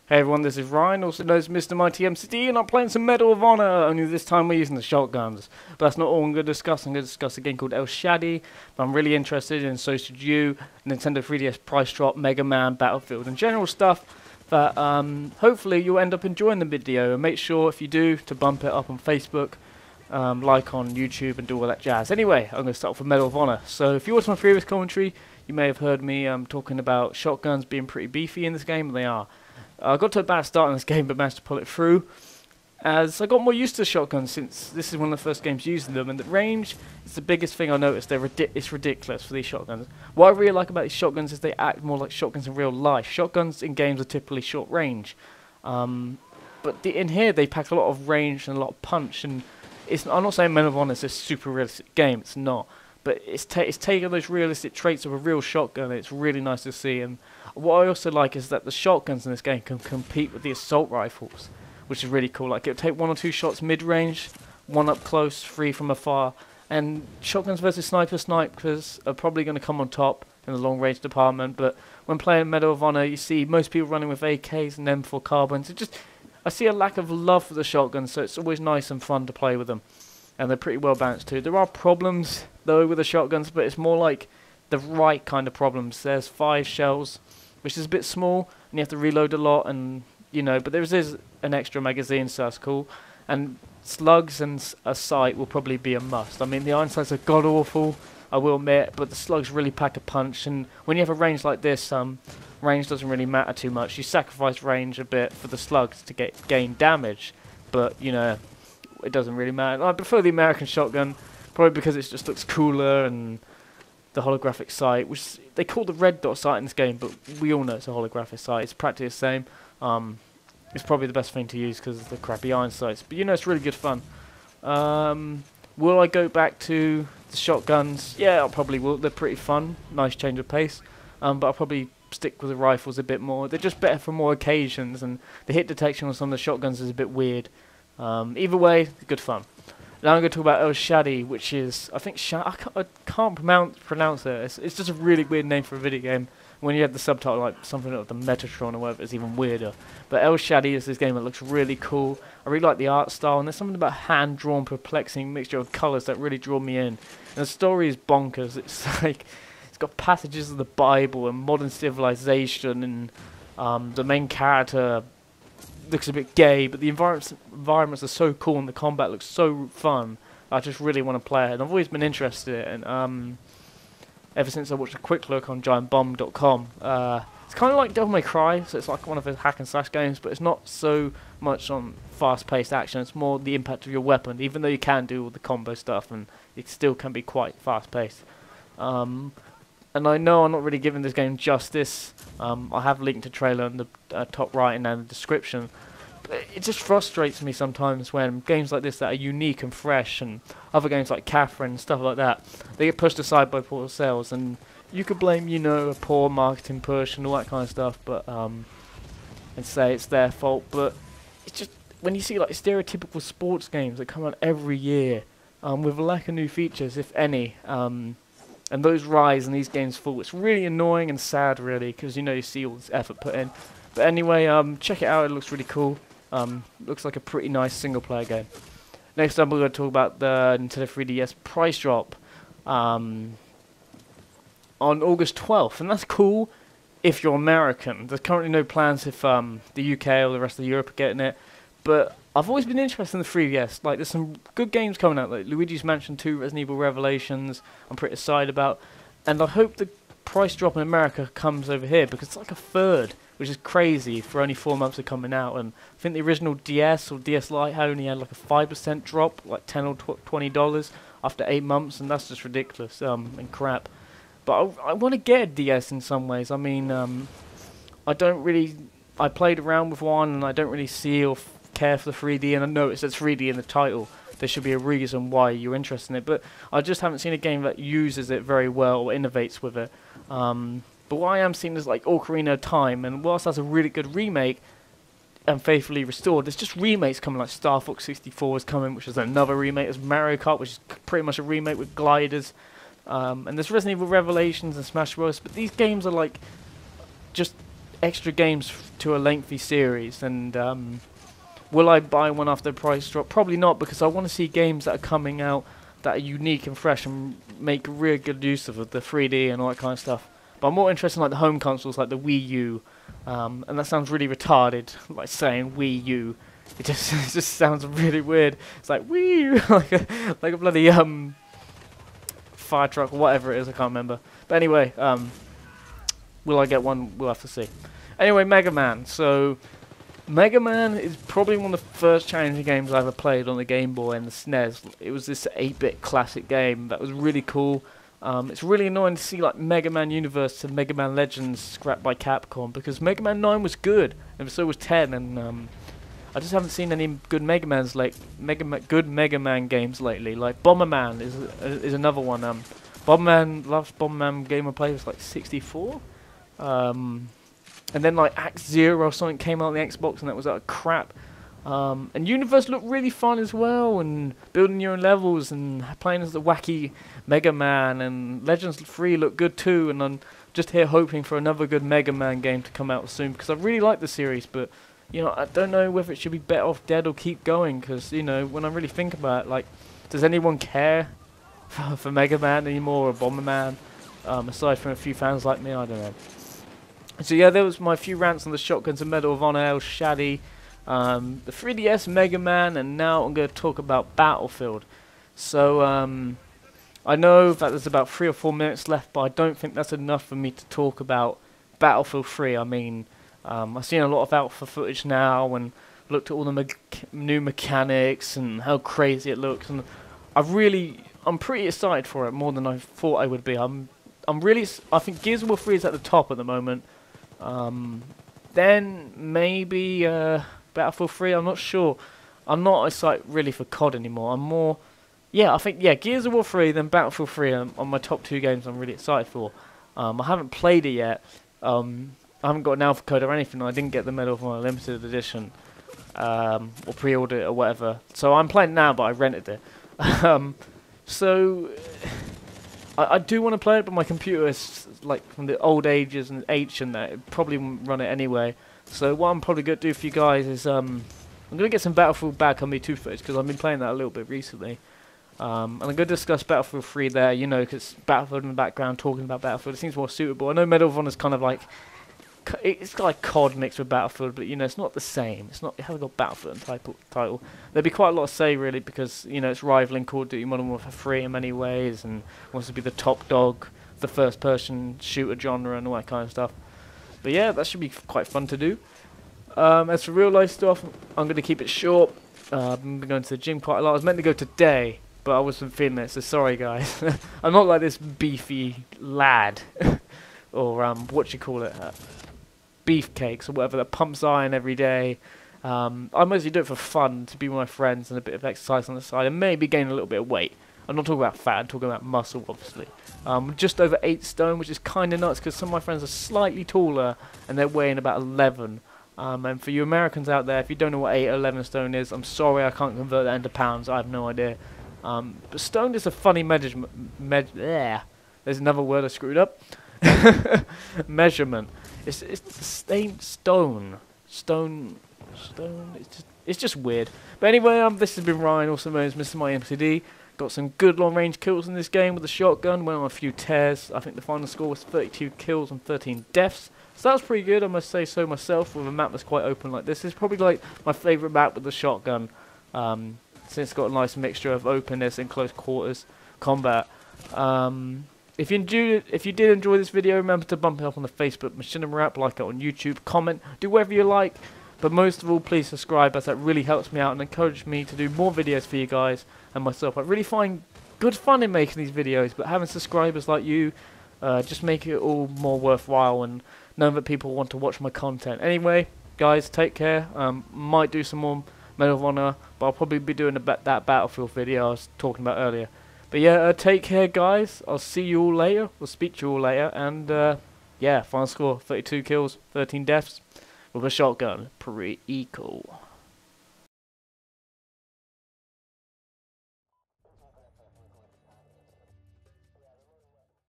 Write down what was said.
Hey everyone, this is Ryan, also known as MrMightyMcD, and I'm playing some Medal of Honor, only this time we're using the shotguns. But that's not all I'm going to discuss. I'm going to discuss a game called Shaddai, that I'm really interested in, so should you. Nintendo 3DS price drop, Megaman, Battlefield, and general stuff that hopefully you'll end up enjoying the video. And make sure, if you do, to bump it up on Facebook, like on YouTube, and do all that jazz. Anyway, I'm going to start off with Medal of Honor. So if you watched my previous commentary, you may have heard me talking about shotguns being pretty beefy in this game, and they are. I got to a bad start in this game, but managed to pull it through, as I got more used to shotguns since this is one of the first games using them, and the range is the biggest thing I noticed. It's ridiculous for these shotguns. What I really like about these shotguns is they act more like shotguns in real life. Shotguns in games are typically short range, but in here they pack a lot of range and a lot of punch, and I'm not saying Medal of Honor is a super realistic game, it's not. But it's taking those realistic traits of a real shotgun, and it's really nice to see. And what I also like is that the shotguns in this game can compete with the assault rifles, which is really cool. Like, it'll take 1 or 2 shots mid-range, 1 up close, 3 from afar. And shotguns versus snipers are probably going to come on top in the long-range department. But when playing Medal of Honor, you see most people running with AKs and M4 carbines. I see a lack of love for the shotguns, so it's always nice and fun to play with them. And they're pretty well balanced too. There are problems though with the shotguns, but it's more like the right kind of problems. There's 5 shells, which is a bit small, and you have to reload a lot, and but there is an extra magazine, so that's cool. And slugs and a sight will probably be a must. I mean, the iron sights are god awful, I will admit, but the slugs really pack a punch. And when you have a range like this, range doesn't really matter too much. You sacrifice range a bit for the slugs to gain damage, but it doesn't really matter. I prefer the American shotgun, probably because it just looks cooler, and the holographic sight, which they call the red dot sight in this game, but we all know it's a holographic sight. It's practically the same. It's probably the best thing to use because of the crappy iron sights, but it's really good fun. Will I go back to the shotguns? Yeah, I probably will. They're pretty fun, nice change of pace, but I'll probably stick with the rifles a bit more. They're just better for more occasions, and the hit detection on some of the shotguns is a bit weird. Either way, good fun. Now I'm going to talk about Shaddai, which is, I think, I can't pronounce it. It's just a really weird name for a video game. When you have the subtitle like something like the Metatron or whatever, it's even weirder. But Shaddai is this game that looks really cool. I really like the art style, and there's something about hand-drawn, perplexing mixture of colours that really draw me in. And the story is bonkers. It's like, it's got passages of the Bible and modern civilization, and the main character looks a bit gay, but the environments are so cool and the combat looks so fun. I just really want to play it, and I've always been interested in it. And ever since I watched a quick look on giantbomb.com, it's kind of like Devil May Cry, so it's like one of the hack and slash games, but it's not so much on fast-paced action. It's more the impact of your weapon, even though you can do all the combo stuff, and it still can be quite fast-paced. And I know I'm not really giving this game justice. I have linked a trailer in the top right and in the description. But it just frustrates me sometimes when games like this that are unique and fresh, and other games like Catherine and stuff like that, they get pushed aside by poor sales. And you could blame, a poor marketing push and all that kind of stuff, but and say it's their fault. But it's just when you see like stereotypical sports games that come out every year with a lack of new features, if any. And those rise and these games fall. It's really annoying and sad, really, because you see all this effort put in. But anyway, check it out. It looks really cool. Looks like a pretty nice single-player game. Next up, we're going to talk about the Nintendo 3DS price drop on August 12th, and that's cool if you're American. There's currently no plans if the UK or the rest of Europe are getting it, but I've always been interested in the 3DS. Like, there's some good games coming out, like Luigi's Mansion 2, Resident Evil Revelations, I'm pretty excited about. And I hope the price drop in America comes over here, because it's like a third, which is crazy for only 4 months of coming out. And I think the original DS or DS Lite only had like a 5% drop, like $10 or $20 after 8 months, and that's just ridiculous and crap. But I want to get a DS in some ways. I mean, I played around with one, and I don't really see or care for the 3D, and I know it says 3D in the title. There should be a reason why you're interested in it, but I just haven't seen a game that uses it very well or innovates with it. But what I am seeing is like Ocarina of Time, and whilst that's a really good remake and faithfully restored, there's just remakes coming, like Star Fox 64 is coming, which is another remake. There's Mario Kart, which is pretty much a remake with gliders, and there's Resident Evil Revelations and Smash Bros. But these games are like just extra games to a lengthy series, and will I buy one after the price drop? Probably not, because I want to see games that are coming out that are unique and fresh and make real good use of the 3D and all that kind of stuff. But I'm more interested in like the home consoles, like the Wii U, and that sounds really retarded, like saying Wii U. It just sounds really weird. It's like Wii U, like a bloody fire truck or whatever it is. I can't remember. But anyway, will I get one? We'll have to see. Anyway, Megaman. So Megaman is probably one of the first challenging games I ever played on the Game Boy and the SNES. It was this 8-bit classic game that was really cool. It's really annoying to see like Mega Man Universe and Mega Man Legends scrapped by Capcom, because Mega Man 9 was good and so was 10, and I just haven't seen any good Mega Man's good Mega Man games lately. Like Bomberman is another one. Bomberman, last Bomberman game I played was like 64. And then like Act Zero or something came out on the Xbox, and that was like crap. And Universe looked really fun as well, and building your own levels and playing as the wacky Mega Man, and Legends 3 looked good too, and I'm just here hoping for another good Mega Man game to come out soon, because I really like the series, but you know, I don't know whether it should be better off dead or keep going, because you know, when I really think about it, like, does anyone care for Mega Man anymore, or Bomberman, aside from a few fans like me? I don't know. So yeah, there was my few rants on the Shotguns and Medal of Honor, El Shaddai, the 3DS, Mega Man, and now I'm going to talk about Battlefield. So I know that there's about 3 or 4 minutes left, but I don't think that's enough for me to talk about Battlefield 3. I mean, I've seen a lot of alpha footage now and looked at all the new mechanics and how crazy it looks, and I'm pretty excited for it, more than I thought I would be. I think Gears of War 3 is at the top at the moment. Then maybe Battlefield 3, I'm not sure. I'm not excited really for COD anymore. I'm more, I think Gears of War 3, then Battlefield 3 are my top 2 games I'm really excited for. I haven't played it yet. I haven't got an alpha code or anything. I didn't get the Medal of Honor Limited Edition, or pre-order it or whatever. So I'm playing now, but I rented it. So I do want to play it, but my computer is like from the old ages and H and that. It probably won't run it anyway. So what I'm probably going to do for you guys is I'm going to get some Battlefield back on me 2 footage, because I've been playing that a little bit recently. And I'm going to discuss Battlefield 3 there, you know, because Battlefield in the background, talking about Battlefield, it seems more suitable. I know Medal of Honor is kind of like, it's like COD mixed with Battlefield, but you know, it's not the same. It hasn't got Battlefield in title. There'd be quite a lot to say really, because you know, it's rivaling Call of Duty Modern Warfare 3 in many ways, and wants to be the top dog, the first-person shooter genre, and all that kind of stuff. But yeah, that should be quite fun to do. As for real life stuff, I'm going to keep it short. I've been going to the gym quite a lot. I was meant to go today, but I wasn't feeling it, so sorry guys. I'm not like this beefy lad, or what you call it, beefcakes or whatever, that pumps iron every day. I mostly do it for fun, to be with my friends and a bit of exercise on the side, and maybe gain a little bit of weight. I'm not talking about fat, I'm talking about muscle, obviously. Just over 8 stone, which is kind of nuts, because some of my friends are slightly taller, and they're weighing about 11. And for you Americans out there, if you don't know what 8 or 11 stone is, I'm sorry, I can't convert that into pounds, I have no idea. But stone is a funny measurement. There's another word I screwed up. Measurement. It's stone. It's just weird. But anyway, this has been Ryan, also known as MrMightyMcD. Got some good long-range kills in this game with the shotgun. Went on a few tears. I think the final score was 32 kills and 13 deaths. So that was pretty good, I must say so myself, with a map that's quite open like this. It's probably like my favourite map with the shotgun, since it's got a nice mixture of openness and close quarters combat. If you did enjoy this video, remember to bump it up on the Facebook Machinima app, like it on YouTube, comment, do whatever you like. But most of all, please subscribe, as that really helps me out and encourages me to do more videos for you guys and myself. I really find good fun in making these videos, but having subscribers like you just make it all more worthwhile, and knowing that people want to watch my content. Anyway, guys, take care. Might do some more Medal of Honor, but I'll probably be doing that Battlefield video I was talking about earlier. But yeah, take care guys, I'll see you all later, we'll speak to you all later, and yeah, final score, 32 kills, 13 deaths, with a shotgun, pretty cool.